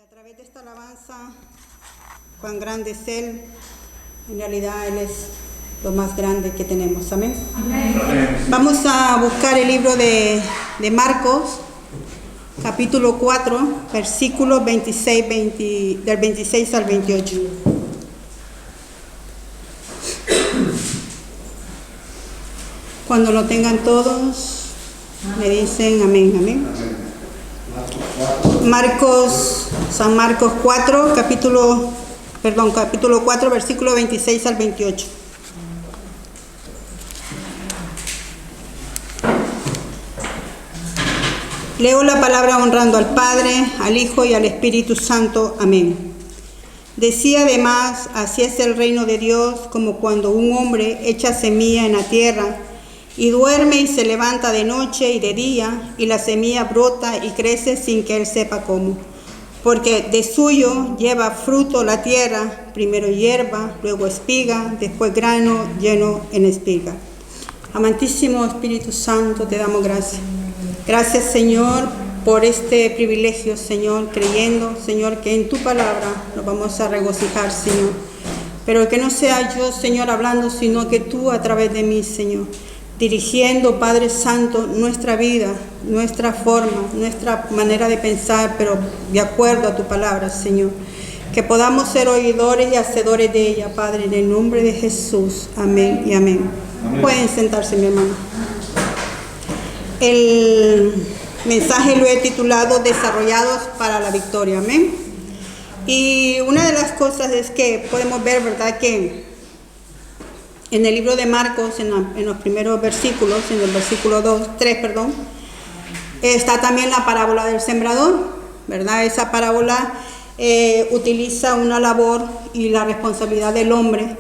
a través de esta alabanza, cuán grande es Él, en realidad Él es lo más grande que tenemos. Amén. Amén. Vamos a buscar el libro de Marcos, capítulo 4, versículos 26, del 26 al 28. Cuando lo tengan todos, me dicen amén, amén. San Marcos 4, capítulo 4, versículo 26 al 28. Leo la palabra honrando al Padre, al Hijo y al Espíritu Santo. Amén. Decía además, así es el reino de Dios, como cuando un hombre echa semilla en la tierra, y duerme y se levanta de noche y de día, y la semilla brota y crece sin que él sepa cómo. Porque de suyo lleva fruto la tierra, primero hierba, luego espiga, después grano lleno en espiga. Amantísimo Espíritu Santo, te damos gracias. Gracias, Señor, por este privilegio, Señor, creyendo, Señor, que en tu palabra nos vamos a regocijar, Señor. Pero que no sea yo, Señor, hablando, sino que tú a través de mí, Señor, dirigiendo, Padre Santo, nuestra vida, nuestra forma, nuestra manera de pensar, pero de acuerdo a tu palabra, Señor. Que podamos ser oidores y hacedores de ella, Padre, en el nombre de Jesús. Amén y amén. Amén. Pueden sentarse, mi hermano. El mensaje lo he titulado Desarrollados para la Victoria. Amén. Y una de las cosas es que podemos ver, ¿verdad?, que en el libro de Marcos, en los primeros versículos, en el versículo 3, está también la parábola del sembrador, ¿verdad? Esa parábola utiliza una labor y la responsabilidad del hombre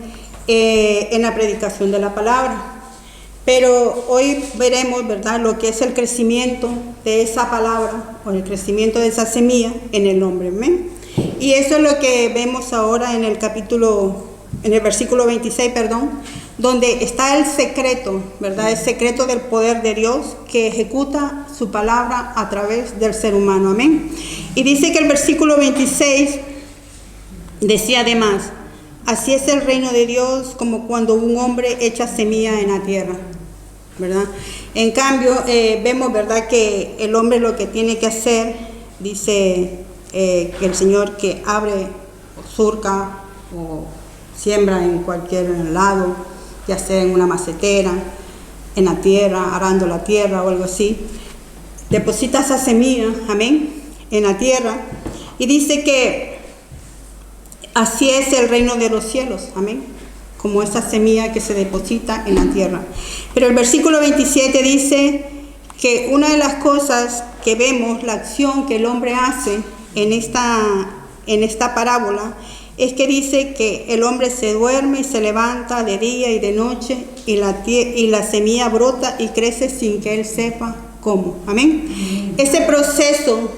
en la predicación de la palabra. Pero hoy veremos, ¿verdad?, lo que es el crecimiento de esa palabra o el crecimiento de esa semilla en el hombre. ¿Amén? Y eso es lo que vemos ahora en el versículo 26, donde está el secreto, ¿verdad? El secreto del poder de Dios que ejecuta su palabra a través del ser humano. Amén. Y dice que el versículo 26 decía además, así es el reino de Dios como cuando un hombre echa semilla en la tierra, ¿verdad? En cambio, vemos, ¿verdad?, que el hombre lo que tiene que hacer, dice que el Señor que abre o surca o siembra en cualquier lado, ya sea en una macetera, en la tierra, arando la tierra o algo así, deposita esa semilla, amén, en la tierra, y dice que así es el reino de los cielos, amén, como esa semilla que se deposita en la tierra. Pero el versículo 27 dice que una de las cosas que vemos, la acción que el hombre hace en esta parábola, es que dice que el hombre se duerme y se levanta de día y de noche y la semilla brota y crece sin que él sepa cómo. Amén. Ese proceso,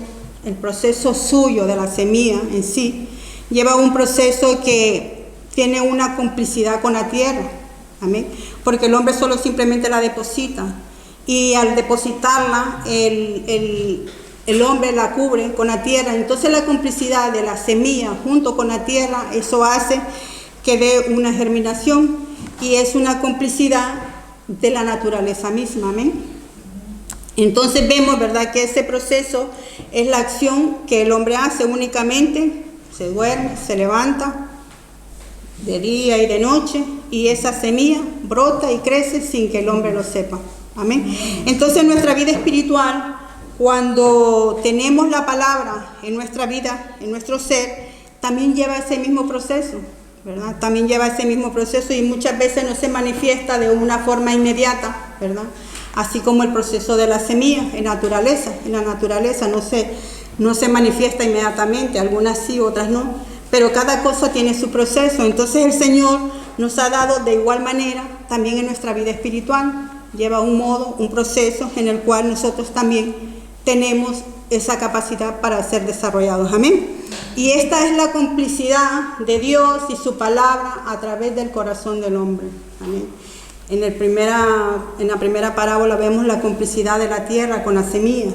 el proceso suyo de la semilla en sí, lleva un proceso que tiene una complicidad con la tierra. Amén. Porque el hombre solo simplemente la deposita y al depositarla el hombre la cubre con la tierra. Entonces la complicidad de la semilla junto con la tierra, eso hace que dé una germinación y es una complicidad de la naturaleza misma. Amén. Entonces vemos, ¿verdad?, que ese proceso es la acción que el hombre hace únicamente. Se duerme, se levanta de día y de noche y esa semilla brota y crece sin que el hombre lo sepa. Amén. Entonces nuestra vida espiritual, cuando tenemos la palabra en nuestra vida, en nuestro ser, también lleva ese mismo proceso, ¿verdad? También lleva ese mismo proceso y muchas veces no se manifiesta de una forma inmediata, ¿verdad? Así como el proceso de la semilla en la naturaleza no se manifiesta inmediatamente, algunas sí, otras no, pero cada cosa tiene su proceso. Entonces el Señor nos ha dado de igual manera también en nuestra vida espiritual, lleva un modo, un proceso en el cual nosotros también tenemos esa capacidad para ser desarrollados. Amén. Y esta es la complicidad de Dios y su palabra a través del corazón del hombre. Amén. En la primera parábola vemos la complicidad de la tierra con la semilla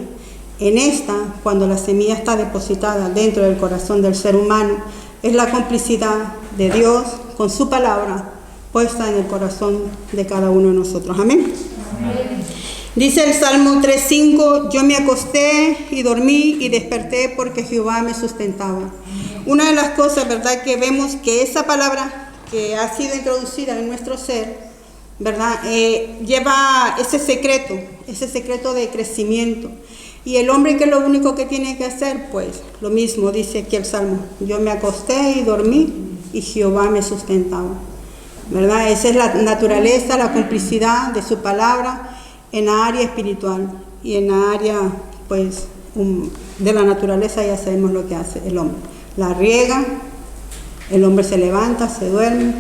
En esta, cuando la semilla está depositada dentro del corazón del ser humano, es la complicidad de Dios con su palabra puesta en el corazón de cada uno de nosotros. Amén. Amén. Dice el Salmo 3:5, yo me acosté y dormí y desperté porque Jehová me sustentaba. Una de las cosas, ¿verdad?, que vemos que esa palabra que ha sido introducida en nuestro ser, ¿verdad?, lleva ese secreto de crecimiento. Y el hombre, que es lo único que tiene que hacer, pues lo mismo dice aquí el Salmo, yo me acosté y dormí y Jehová me sustentaba, ¿verdad? Esa es la naturaleza, la complicidad de su palabra en la área espiritual. Y en la área, pues, de la naturaleza ya sabemos lo que hace el hombre. La riega, el hombre se levanta, se duerme,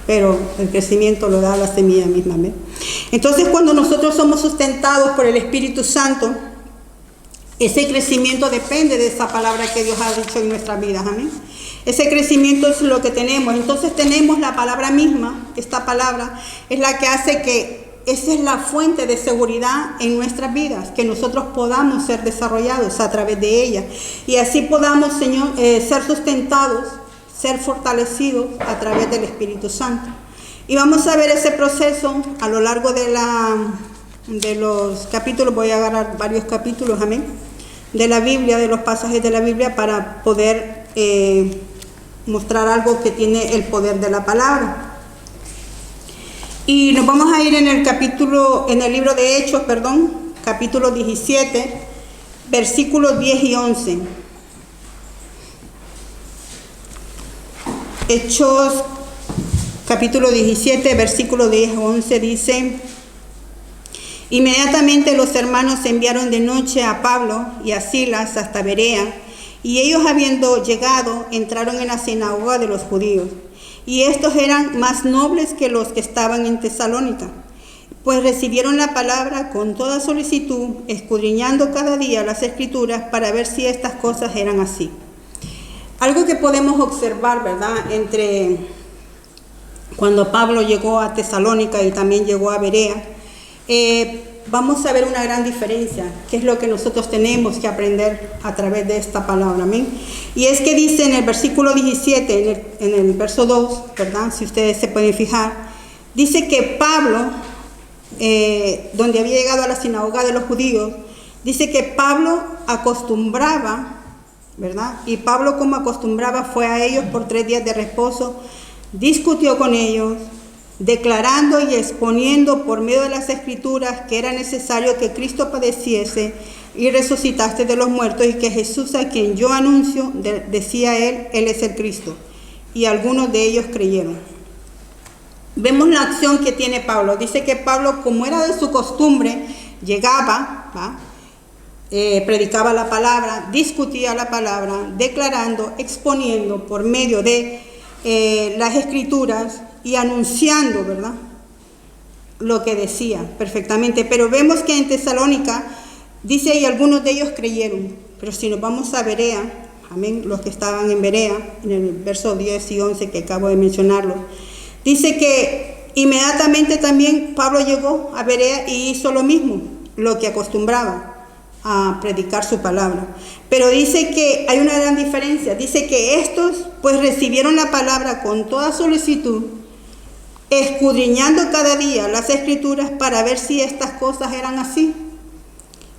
pero el crecimiento lo da la semilla misma. ¿Ve? Entonces, cuando nosotros somos sustentados por el Espíritu Santo, ese crecimiento depende de esa palabra que Dios ha dicho en nuestras vidas. Amén. Ese crecimiento es lo que tenemos. Entonces tenemos la palabra misma. Esta palabra es la que hace que esa es la fuente de seguridad en nuestras vidas, que nosotros podamos ser desarrollados a través de ella y así podamos, Señor, ser sustentados, ser fortalecidos a través del Espíritu Santo. Y vamos a ver ese proceso a lo largo de los capítulos. Voy a agarrar varios capítulos, amén, de la Biblia, de los pasajes de la Biblia, para poder mostrar algo que tiene el poder de la palabra. Y nos vamos a ir en el libro de Hechos, capítulo 17, versículos 10 y 11. Hechos, capítulo 17, versículos 10 y 11 dice: inmediatamente los hermanos enviaron de noche a Pablo y a Silas hasta Berea, y ellos, habiendo llegado, entraron en la sinagoga de los judíos. Y estos eran más nobles que los que estaban en Tesalónica, pues recibieron la palabra con toda solicitud, escudriñando cada día las Escrituras para ver si estas cosas eran así. Algo que podemos observar, ¿verdad?, entre cuando Pablo llegó a Tesalónica y también llegó a Berea, vamos a ver una gran diferencia, que es lo que nosotros tenemos que aprender a través de esta palabra, amén. Y es que dice en el versículo 17, en el verso 2, ¿verdad?, si ustedes se pueden fijar, dice que Pablo, donde había llegado a la sinagoga de los judíos, dice que Pablo acostumbraba, ¿verdad?, y Pablo, como acostumbraba, fue a ellos por 3 días de reposo, discutió con ellos, declarando y exponiendo por medio de las Escrituras que era necesario que Cristo padeciese y resucitase de los muertos, y que Jesús, a quien yo anuncio, decía él es el Cristo. Y algunos de ellos creyeron. Vemos la acción que tiene Pablo. Dice que Pablo, como era de su costumbre, llegaba, predicaba la palabra, discutía la palabra, declarando, exponiendo por medio de las Escrituras y anunciando, ¿verdad?, lo que decía perfectamente. Pero vemos que en Tesalónica, dice, y algunos de ellos creyeron. Pero si nos vamos a Berea, amén, los que estaban en Berea, en el verso 10 y 11 que acabo de mencionarlo, dice que inmediatamente también Pablo llegó a Berea y hizo lo mismo, lo que acostumbraba, a predicar su palabra. Pero dice que hay una gran diferencia. Dice que estos pues recibieron la palabra con toda solicitud, escudriñando cada día las Escrituras para ver si estas cosas eran así.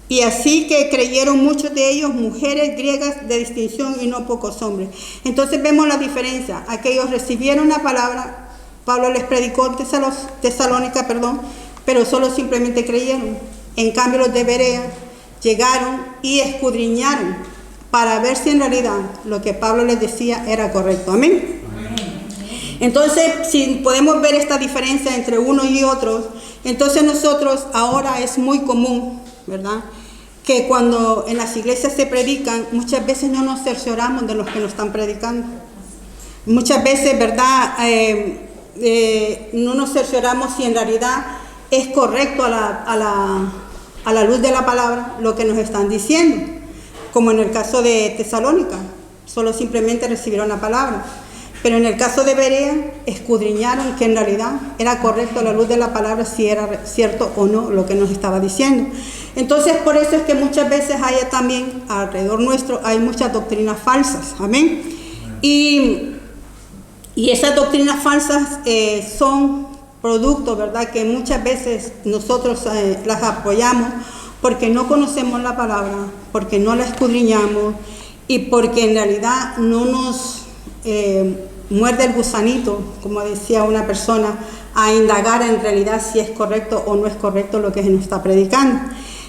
Y así que creyeron muchos de ellos, mujeres griegas de distinción y no pocos hombres. Entonces vemos la diferencia. Aquellos recibieron la palabra, Pablo les predicó en Tesalónica, pero solo simplemente creyeron. En cambio los de Berea llegaron y escudriñaron para ver si en realidad lo que Pablo les decía era correcto. Amén. Entonces, si podemos ver esta diferencia entre unos y otros, entonces nosotros ahora es muy común, ¿verdad?, que cuando en las iglesias se predican, muchas veces no nos cercioramos de los que nos están predicando. Muchas veces, ¿verdad?, no nos cercioramos si en realidad es correcto a la luz de la palabra lo que nos están diciendo. Como en el caso de Tesalónica, solo simplemente recibieron la palabra. Pero en el caso de Berea, escudriñaron que en realidad era correcto a la luz de la palabra, si era cierto o no lo que nos estaba diciendo. Entonces, por eso es que muchas veces hay también alrededor nuestro, hay muchas doctrinas falsas, amén. Y esas doctrinas falsas son productos, ¿verdad? Que muchas veces nosotros las apoyamos porque no conocemos la palabra, porque no la escudriñamos y porque en realidad no nos muerde el gusanito, como decía una persona, a indagar en realidad si es correcto o no es correcto lo que se nos está predicando.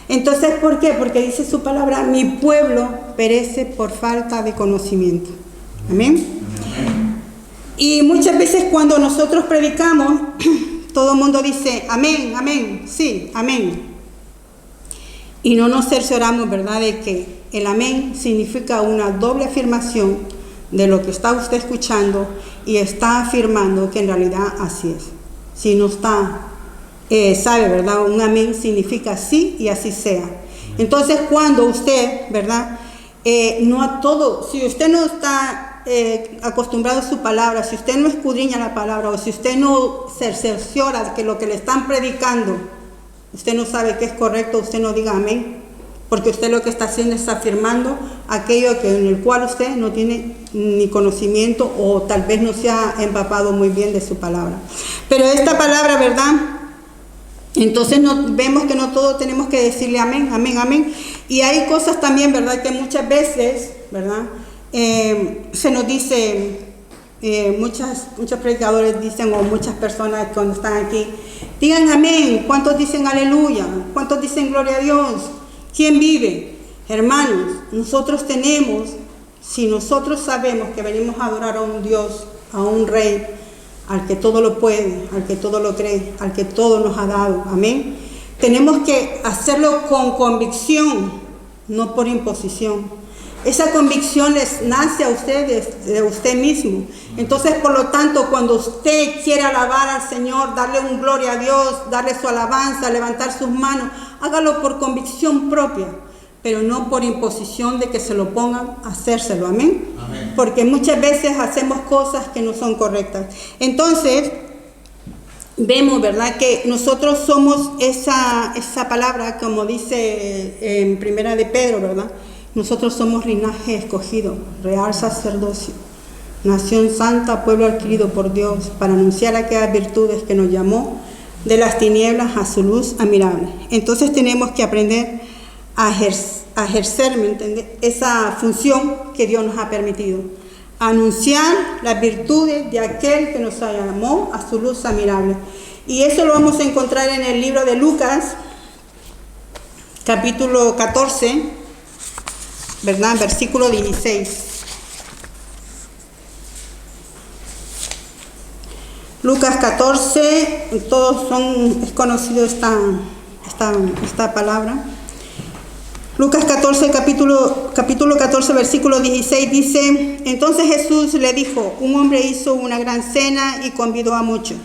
Entonces, ¿por qué? Porque dice su palabra, mi pueblo perece por falta de conocimiento. Amén. Y muchas veces cuando nosotros predicamos, todo el mundo dice, amén, amén, sí, amén. Y no nos cercioramos, ¿verdad?, de que el amén significa una doble afirmación de lo que está usted escuchando y está afirmando que en realidad así es. Si no está, sabe, ¿verdad?, un amén significa sí y así sea. Entonces, cuando usted, ¿verdad?, no a todo, si usted no está acostumbrado a su palabra, si usted no escudriña la palabra o si usted no se cerciora de que lo que le están predicando, usted no sabe que es correcto, usted no diga amén, porque usted lo que está haciendo es afirmando aquello en el cual usted no tiene ni conocimiento o tal vez no se ha empapado muy bien de su palabra. Pero esta palabra, ¿verdad?, entonces vemos que no todo tenemos que decirle amén, amén, amén. Y hay cosas también, ¿verdad?, que muchas veces, ¿verdad?, se nos dice, muchos predicadores dicen, o muchas personas cuando están aquí, digan amén. ¿Cuántos dicen aleluya? ¿Cuántos dicen gloria a Dios? ¿Quién vive? Hermanos, nosotros tenemos, si nosotros sabemos que venimos a adorar a un Dios, a un Rey, al que todo lo puede, al que todo lo cree, al que todo nos ha dado, amén, tenemos que hacerlo con convicción, no por imposición. Esa convicción les nace a ustedes, de usted mismo. Entonces, por lo tanto, cuando usted quiere alabar al Señor, darle un gloria a Dios, darle su alabanza, levantar sus manos, hágalo por convicción propia, pero no por imposición de que se lo pongan a hacérselo, amén. Amén. Porque muchas veces hacemos cosas que no son correctas. Entonces, vemos, ¿verdad?, que nosotros somos esa palabra, como dice en Primera de Pedro, ¿verdad? Nosotros somos linaje escogido, real sacerdocio, nación santa, pueblo adquirido por Dios, para anunciar aquellas virtudes que nos llamó de las tinieblas a su luz admirable. Entonces tenemos que aprender a ejercer, ¿me entiende?, esa función que Dios nos ha permitido. Anunciar las virtudes de aquel que nos llamó a su luz admirable. Y eso lo vamos a encontrar en el libro de Lucas, capítulo 14, ¿verdad?, versículo 16. Lucas 14, es conocido esta palabra. Lucas 14, capítulo 14, versículo 16 dice, entonces Jesús le dijo, un hombre hizo una gran cena y convidó a muchos.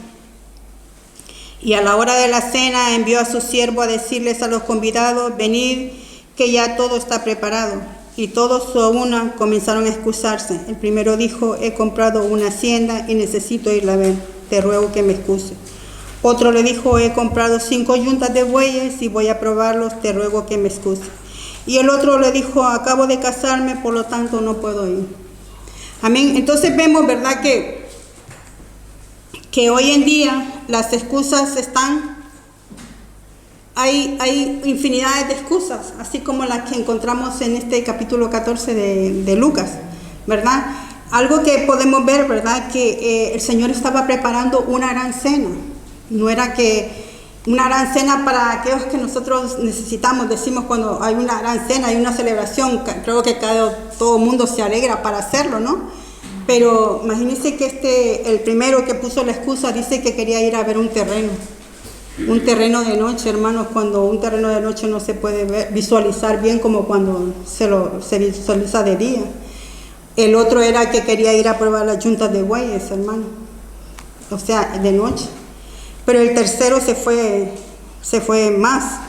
Y a la hora de la cena envió a su siervo a decirles a los convidados, venid, que ya todo está preparado. Y todos a una comenzaron a excusarse. El primero dijo, he comprado una hacienda y necesito ir a ver, te ruego que me excuse. Otro le dijo, he comprado 5 yuntas de bueyes y voy a probarlos, te ruego que me excuse. Y el otro le dijo, acabo de casarme, por lo tanto no puedo ir. Amén. Entonces vemos, ¿verdad?, que hoy en día las excusas están... Hay infinidades de excusas, así como las que encontramos en este capítulo 14 de Lucas, ¿verdad? Algo que podemos ver, ¿verdad?, que el Señor estaba preparando una gran cena. No era que una gran cena para aquellos que nosotros necesitamos, decimos cuando hay una gran cena, hay una celebración, creo que todo el mundo se alegra para hacerlo, ¿no? Pero imagínense que el primero que puso la excusa dice que quería ir a ver un terreno de noche, hermanos, cuando un terreno de noche no se puede visualizar bien como cuando se visualiza de día. El otro era que quería ir a probar las yuntas de bueyes, hermano, o sea, de noche. Pero el tercero se fue más,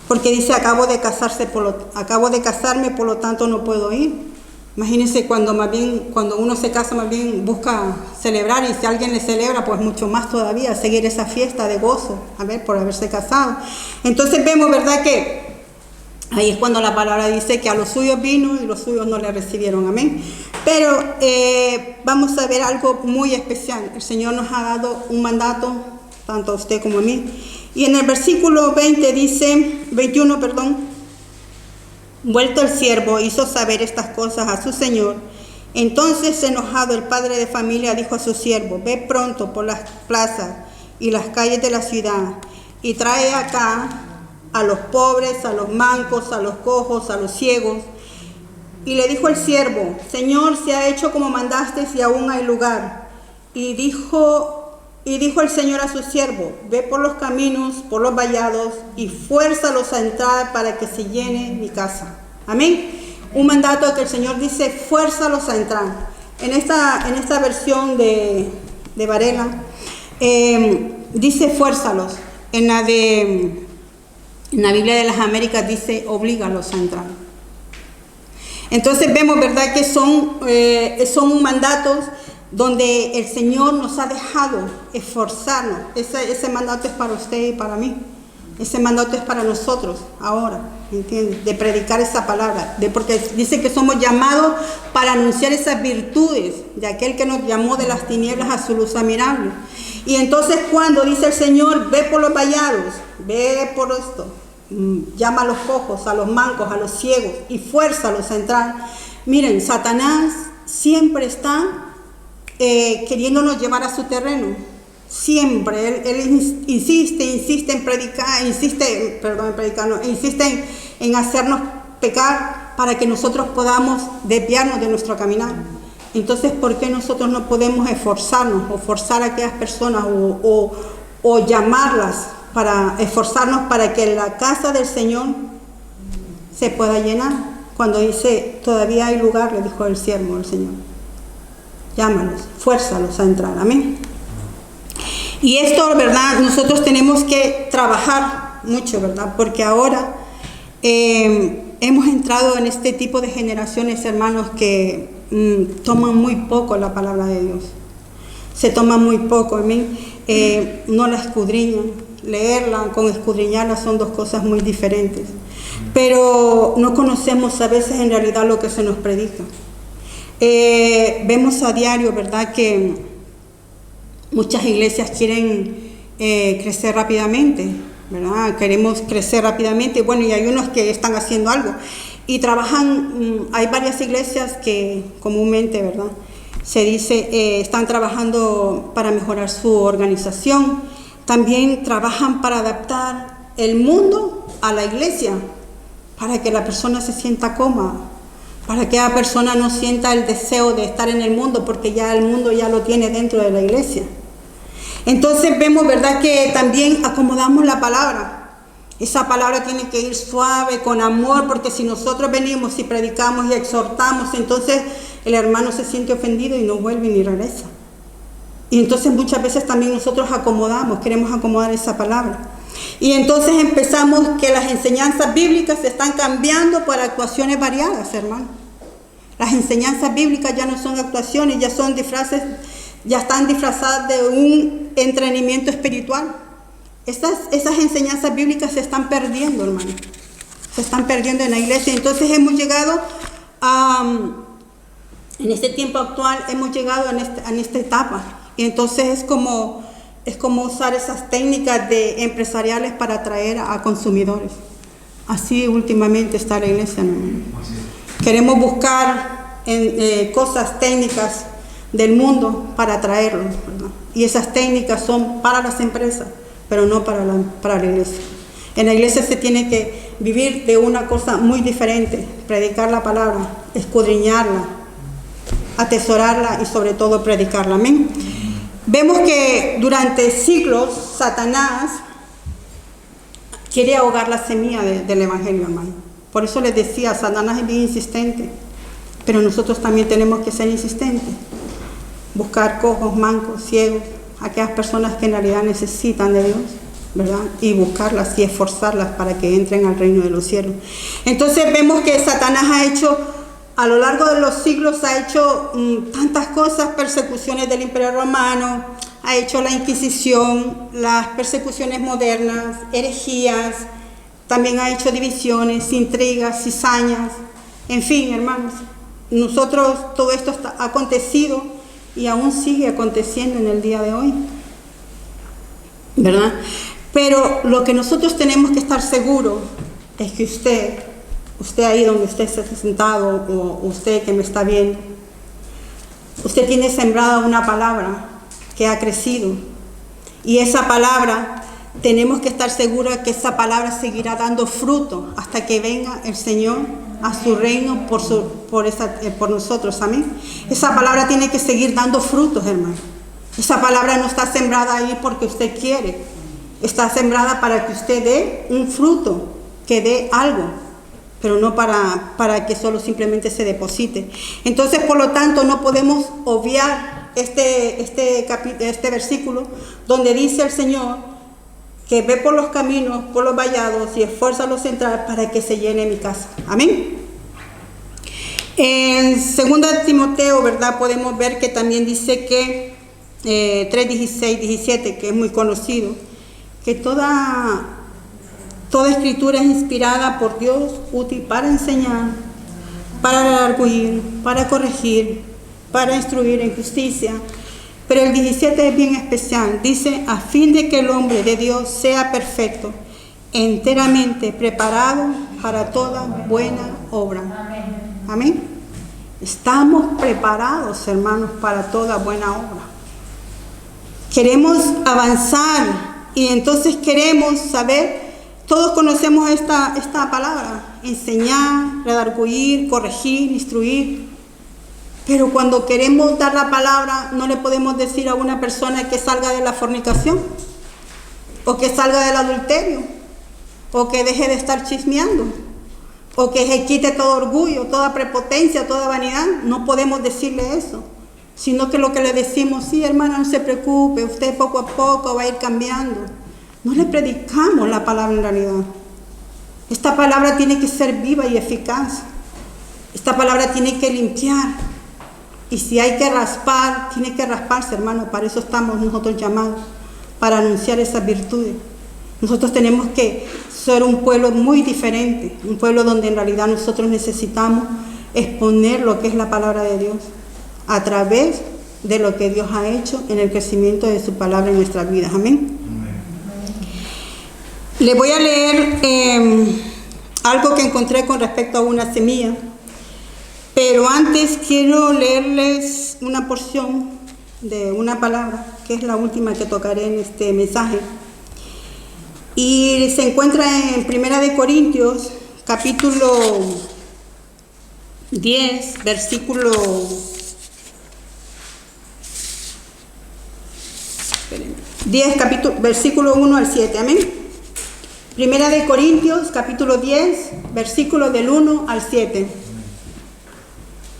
porque dice, acabo de casarme, por lo tanto no puedo ir. Imagínense cuando uno se casa, más bien busca celebrar, y si alguien le celebra, pues mucho más todavía, seguir esa fiesta de gozo, por haberse casado. Entonces vemos, ¿verdad?, que Ahí es cuando la palabra dice que a los suyos vino y los suyos no le recibieron, amén. Pero vamos a ver algo muy especial. El Señor nos ha dado un mandato, tanto a usted como a mí. Y en el versículo 21, vuelto el siervo hizo saber estas cosas a su señor. Entonces, enojado, el padre de familia dijo a su siervo: ve pronto por las plazas y las calles de la ciudad y trae acá a los pobres, a los mancos, a los cojos, a los ciegos. Y le dijo el siervo: Señor, se ha hecho como mandaste y aún hay lugar. Y dijo el Señor a su siervo: ve por los caminos, por los vallados y fuérzalos a entrar para que se llene mi casa. Amén. Un mandato que el Señor dice: fuérzalos a entrar. En esta versión de Varela dice fuérzalos. En la Biblia de las Américas dice oblígalos a entrar. Entonces vemos, ¿verdad?, que son mandatos donde el Señor nos ha dejado esforzarnos. Ese mandato es para usted y para mí. Ese mandato es para nosotros ahora, ¿entiendes? De predicar esa palabra, porque dice que somos llamados para anunciar esas virtudes de aquel que nos llamó de las tinieblas a su luz admirable. Y entonces cuando dice el Señor: ve por los vallados, ve por esto, llama a los cojos, a los mancos, a los ciegos y fuérzalos a entrar. Miren, Satanás siempre está queriéndonos llevar a su terreno. Siempre, él insiste en predicar, insiste en hacernos pecar para que nosotros podamos desviarnos de nuestro caminar. Entonces, ¿por qué nosotros no podemos esforzarnos o forzar a aquellas personas o llamarlas para esforzarnos para que la casa del Señor se pueda llenar? Cuando dice: todavía hay lugar, le dijo el siervo al Señor. Llámalos, fuérzalos a entrar, amén. Y esto, ¿verdad?, nosotros tenemos que trabajar mucho, ¿verdad? Porque ahora hemos entrado en este tipo de generaciones, hermanos, que toman muy poco la palabra de Dios. Se toma muy poco, amén. No la escudriñan. Leerla con escudriñarla son dos cosas muy diferentes. Pero no conocemos a veces en realidad lo que se nos predica. Vemos a diario, ¿verdad?, que muchas iglesias quieren crecer rápidamente, ¿verdad? Queremos crecer rápidamente. Bueno, y hay unos que están haciendo algo y trabajan. Hay varias iglesias que comúnmente, ¿verdad?, se dice están trabajando para mejorar su organización. También trabajan para adaptar el mundo a la iglesia, para que la persona se sienta cómoda, para que la persona no sienta el deseo de estar en el mundo, porque ya el mundo ya lo tiene dentro de la iglesia. Entonces vemos, ¿verdad?, que también acomodamos la palabra. Esa palabra tiene que ir suave, con amor, porque si nosotros venimos y predicamos y exhortamos, entonces el hermano se siente ofendido y no vuelve ni regresa. Y entonces muchas veces también nosotros queremos acomodar esa palabra. Y entonces empezamos que las enseñanzas bíblicas se están cambiando por actuaciones variadas, hermano. Las enseñanzas bíblicas ya no son actuaciones, ya son disfraces. Ya están disfrazadas de un entrenamiento espiritual. Esas enseñanzas bíblicas se están perdiendo, hermano. Se están perdiendo en la iglesia. Entonces hemos llegado en este tiempo actual, hemos llegado en esta etapa. Y entonces es como usar esas técnicas empresariales para atraer a consumidores. Así últimamente está la iglesia, hermano. Queremos buscar cosas técnicas del mundo para atraerlos, ¿verdad? Y esas técnicas son para las empresas, pero no para la iglesia. En la iglesia se tiene que vivir de una cosa muy diferente: predicar la palabra, escudriñarla, atesorarla y sobre todo predicarla, amén. Vemos que durante siglos Satanás quiere ahogar la semilla del evangelio, hermano. Por eso les decía, Satanás es bien insistente, pero nosotros también tenemos que ser insistentes. Buscar cojos, mancos, ciegos, aquellas personas que en realidad necesitan de Dios, ¿verdad? Y buscarlas y esforzarlas para que entren al reino de los cielos. Entonces vemos que Satanás a lo largo de los siglos ha hecho tantas cosas: persecuciones del Imperio Romano, ha hecho la Inquisición, las persecuciones modernas, herejías, también ha hecho divisiones, intrigas, cizañas, en fin, hermanos. Nosotros, todo esto ha acontecido y aún sigue aconteciendo en el día de hoy, ¿verdad? Pero lo que nosotros tenemos que estar seguros es que usted ahí donde usted está sentado, o usted que me está viendo, usted tiene sembrada una palabra que ha crecido, y esa palabra, tenemos que estar seguros que esa palabra seguirá dando fruto hasta que venga el Señor a su reino por nosotros, amén. Esa palabra tiene que seguir dando frutos, hermano. Esa palabra no está sembrada ahí porque usted quiere, está sembrada para que usted dé un fruto, que dé algo, pero no para que solo simplemente se deposite. Entonces, por lo tanto, no podemos obviar este versículo donde dice el Señor que ve por los caminos, por los vallados y esfuerza a los entrar para que se llene mi casa. Amén. En 2 Timoteo, ¿verdad? Podemos ver que también dice que 3:16, 17, que es muy conocido, que toda escritura es inspirada por Dios, útil para enseñar, para redarguir, para corregir, para instruir en justicia. Pero el 17 es bien especial. Dice, a fin de que el hombre de Dios sea perfecto, enteramente preparado para toda buena obra. Amén. Estamos preparados, hermanos, para toda buena obra. Queremos avanzar y entonces queremos saber. Todos conocemos esta palabra: enseñar, redarguir, corregir, instruir. Pero cuando queremos dar la palabra, no le podemos decir a una persona que salga de la fornicación, o que salga del adulterio, o que deje de estar chismeando, o que se quite todo orgullo, toda prepotencia, toda vanidad. No podemos decirle eso, sino que lo que le decimos: sí, hermana, no se preocupe, usted poco a poco va a ir cambiando. No le predicamos la palabra en realidad. Esta palabra tiene que ser viva y eficaz. Esta palabra tiene que limpiar. Y si hay que raspar, tiene que rasparse, hermano. Para eso estamos nosotros llamados, para anunciar esas virtudes. Nosotros tenemos que ser un pueblo muy diferente, un pueblo donde en realidad nosotros necesitamos exponer lo que es la palabra de Dios a través de lo que Dios ha hecho en el crecimiento de su palabra en nuestras vidas. Amén. Le voy a leer algo que encontré con respecto a una semilla. Pero antes quiero leerles una porción de una palabra, que es la última que tocaré en este mensaje. Y se encuentra en 1 Corintios, capítulo 10, versículo... versículo 1 al 7, amén. 1 Corintios, capítulo 10, versículo del 1 al 7.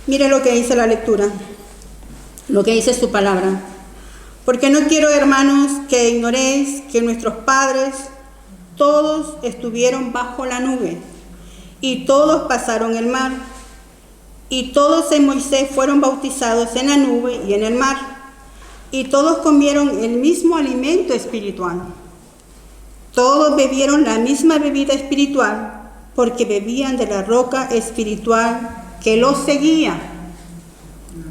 Mire lo que dice la lectura, lo que dice su palabra. Porque no quiero, hermanos, que ignoréis que nuestros padres todos estuvieron bajo la nube, y todos pasaron el mar, y todos en Moisés fueron bautizados en la nube y en el mar, y todos comieron el mismo alimento espiritual. Todos bebieron la misma bebida espiritual, porque bebían de la roca espiritual que los seguía,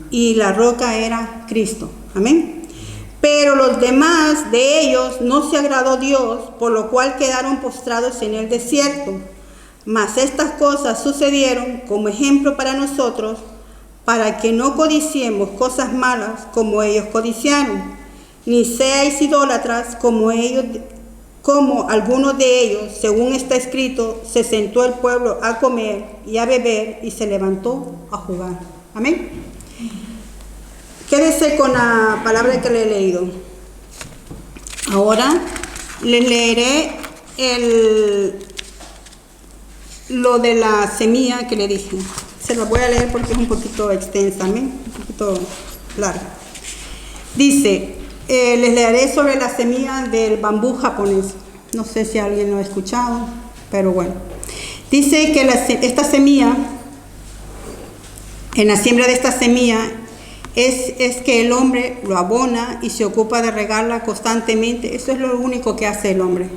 y la roca era Cristo. Amén. Pero los demás de ellos no se agradó Dios, por lo cual quedaron postrados en el desierto. Mas estas cosas sucedieron como ejemplo para nosotros, para que no codiciemos cosas malas como ellos codiciaron, ni seáis idólatras como algunos de ellos. Según está escrito, se sentó el pueblo a comer y a beber, y se levantó a jugar. Amén. Quédese con la palabra que le he leído. Ahora les leeré lo de la semilla que le dije. Se lo voy a leer porque es un poquito extensa, amén, un poquito larga. Dice, les leeré sobre la semilla del bambú japonés. No sé si alguien lo ha escuchado, pero bueno. Dice que esta semilla, en la siembra de esta semilla, es que el hombre lo abona y se ocupa de regarla constantemente. Eso es lo único que hace el hombre.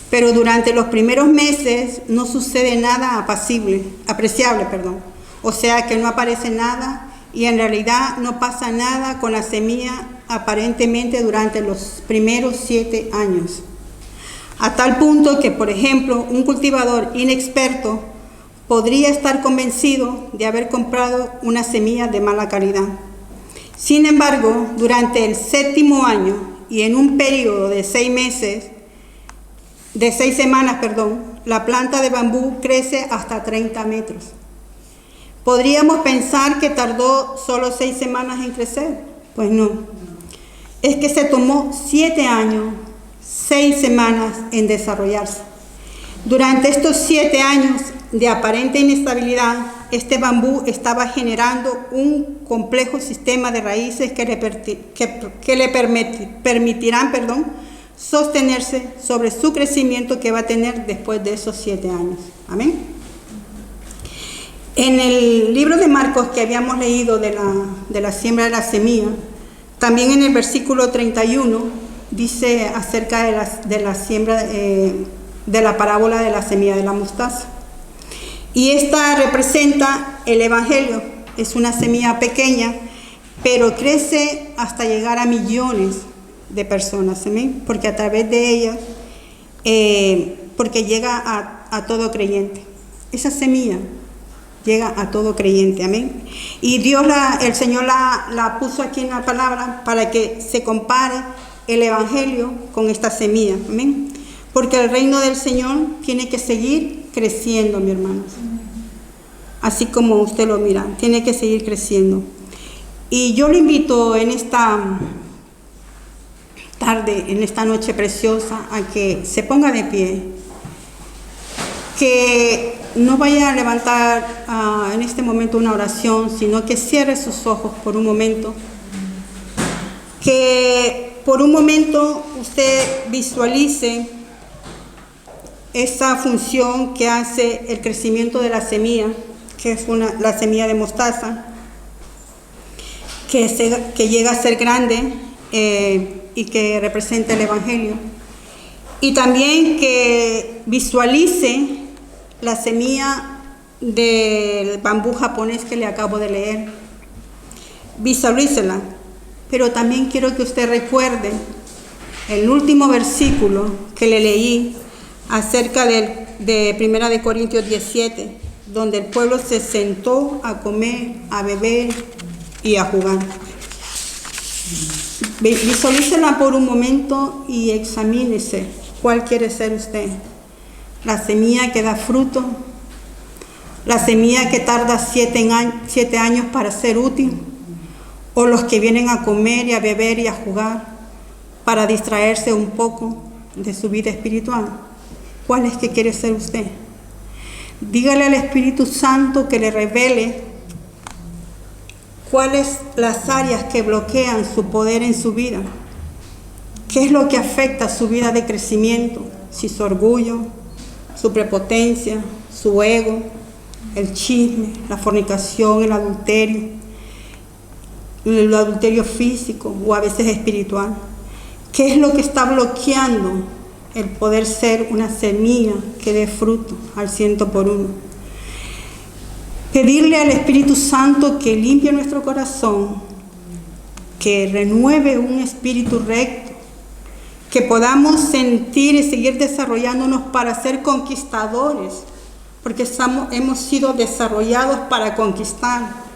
pero durante los primeros meses no sucede nada apreciable. O sea que no aparece nada y en realidad no pasa nada con la semilla aparentemente durante los primeros 7 años. A tal punto que, por ejemplo, un cultivador inexperto podría estar convencido de haber comprado una semilla de mala calidad. Sin embargo, durante el 7º año y en un periodo de 6 semanas, la planta de bambú crece hasta 30 metros. ¿Podríamos pensar que tardó solo 6 semanas en crecer? Pues no. Es que se tomó 7 años, 6 semanas en desarrollarse. Durante estos 7 años de aparente inestabilidad, este bambú estaba generando un complejo sistema de raíces que le permitirán sostenerse sobre su crecimiento que va a tener después de esos 7 años. Amén. En el libro de Marcos que habíamos leído de la siembra de la semilla, también en el versículo 31 dice acerca de la siembra de la parábola de la semilla de la mostaza. Y esta representa el Evangelio. Es una semilla pequeña, pero crece hasta llegar a millones de personas, ¿amén? Porque a través de ella, porque llega a todo creyente. Esa semilla llega a todo creyente, amén. Y Dios, el Señor la puso aquí en la palabra para que se compare el Evangelio con esta semilla, amén. Porque el reino del Señor tiene que seguir creciendo, mi hermanos. Así como usted lo mira, tiene que seguir creciendo. Y yo lo invito en esta tarde, en esta noche preciosa, a que se ponga de pie, que no vaya a levantar en este momento una oración, sino que cierre sus ojos por un momento, que por un momento usted visualice esa función que hace el crecimiento de la semilla, que es la semilla de mostaza, que llega a ser grande y que representa el Evangelio. Y también que visualice la semilla del bambú japonés que le acabo de leer. Visualícela. Pero también quiero que usted recuerde el último versículo que le leí acerca de 1 Corintios 17, donde el pueblo se sentó a comer, a beber y a jugar. Visualícela por un momento y examínese cuál quiere ser usted. La semilla que da fruto, la semilla que tarda 7 años para ser útil, o los que vienen a comer y a beber y a jugar para distraerse un poco de su vida espiritual. ¿Cuál es que quiere ser usted? Dígale al Espíritu Santo que le revele cuáles las áreas que bloquean su poder en su vida. ¿Qué es lo que afecta su vida de crecimiento? Si su orgullo, su prepotencia, su ego, el chisme, la fornicación, el adulterio físico o a veces espiritual. ¿Qué es lo que está bloqueando el poder ser una semilla que dé fruto al 100%? Pedirle al Espíritu Santo que limpie nuestro corazón, que renueve un espíritu recto, que podamos sentir y seguir desarrollándonos para ser conquistadores, porque hemos sido desarrollados para conquistar,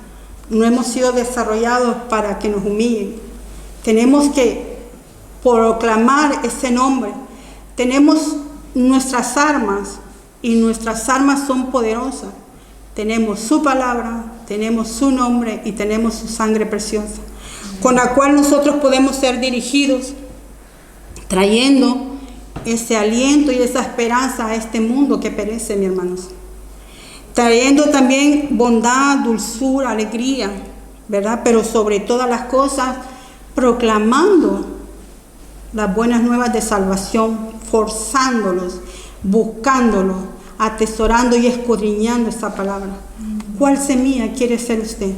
no hemos sido desarrollados para que nos humillen. Tenemos que proclamar ese nombre. Tenemos nuestras armas y nuestras armas son poderosas. Tenemos su palabra, tenemos su nombre y tenemos su sangre preciosa, con la cual nosotros podemos ser dirigidos, trayendo ese aliento y esa esperanza a este mundo que perece, mis hermanos. Trayendo también bondad, dulzura, alegría, ¿verdad? Pero sobre todas las cosas, proclamando las buenas nuevas de salvación, forzándolos, buscándolos, atesorando y escudriñando esa palabra. ¿Cuál semilla quiere ser usted?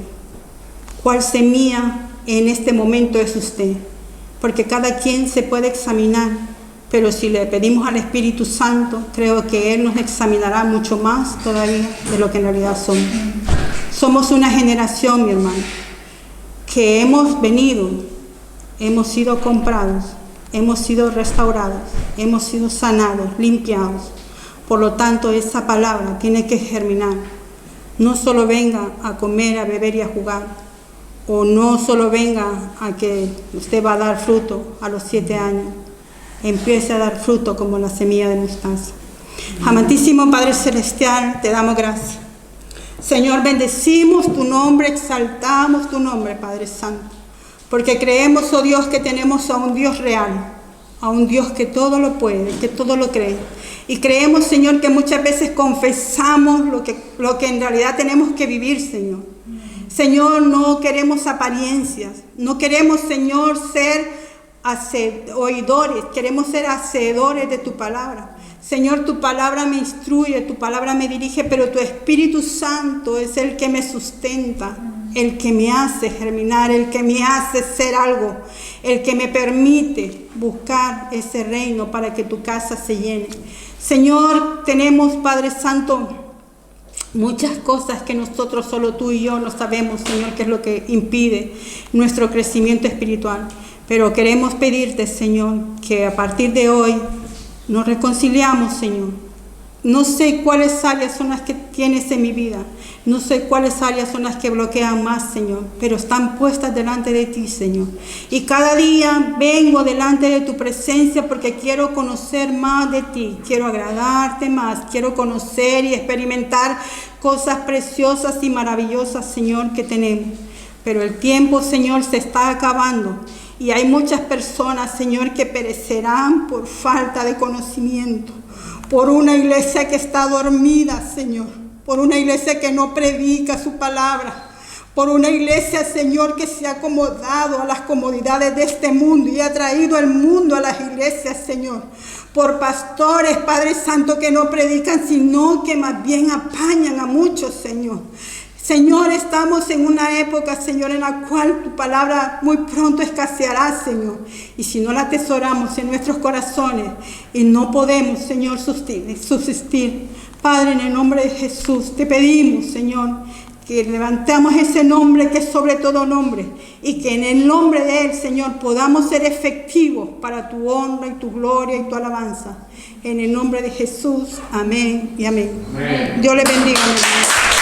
¿Cuál semilla en este momento es usted? Porque cada quien se puede examinar, pero si le pedimos al Espíritu Santo, creo que Él nos examinará mucho más todavía de lo que en realidad somos. Somos una generación, mi hermano, que hemos venido, hemos sido comprados, hemos sido restaurados, hemos sido sanados, limpiados. Por lo tanto, esa palabra tiene que germinar. No solo venga a comer, a beber y a jugar, o no solo venga a que usted va a dar fruto a los 7 años. Empiece a dar fruto como la semilla de mostaza. Amantísimo Padre Celestial, te damos gracias. Señor, bendecimos tu nombre, exaltamos tu nombre, Padre Santo, porque creemos, oh Dios, que tenemos a un Dios real, a un Dios que todo lo puede, que todo lo cree. Y creemos, Señor, que muchas veces confesamos lo que en realidad tenemos que vivir, Señor. Señor, no queremos apariencias, no queremos, Señor, ser oidores, queremos ser hacedores de tu palabra. Señor, tu palabra me instruye, tu palabra me dirige, pero tu Espíritu Santo es el que me sustenta, el que me hace germinar, el que me hace ser algo, el que me permite buscar ese reino para que tu casa se llene. Señor, tenemos, Padre Santo, muchas cosas que nosotros, solo tú y yo, no sabemos, Señor, qué es lo que impide nuestro crecimiento espiritual. Pero queremos pedirte, Señor, que a partir de hoy nos reconciliamos, Señor. No sé cuáles áreas son las que tienes en mi vida. No sé cuáles áreas son las que bloquean más, Señor, pero están puestas delante de ti, Señor. Y cada día vengo delante de tu presencia porque quiero conocer más de ti. Quiero agradarte más. Quiero conocer y experimentar cosas preciosas y maravillosas, Señor, que tenemos. Pero el tiempo, Señor, se está acabando. Y hay muchas personas, Señor, que perecerán por falta de conocimiento. Por una iglesia que está dormida, Señor. Por una iglesia que no predica su palabra. Por una iglesia, Señor, que se ha acomodado a las comodidades de este mundo y ha traído el mundo a las iglesias, Señor. Por pastores, Padre Santo, que no predican, sino que más bien apañan a muchos, Señor. Señor, estamos en una época, Señor, en la cual tu palabra muy pronto escaseará, Señor. Y si no la atesoramos en nuestros corazones y no podemos, Señor, subsistir. Padre, en el nombre de Jesús, te pedimos, Señor, que levantemos ese nombre que es sobre todo nombre y que en el nombre de Él, Señor, podamos ser efectivos para tu honra y tu gloria y tu alabanza. En el nombre de Jesús, amén y amén. Amén. Dios le bendiga, mi hermano.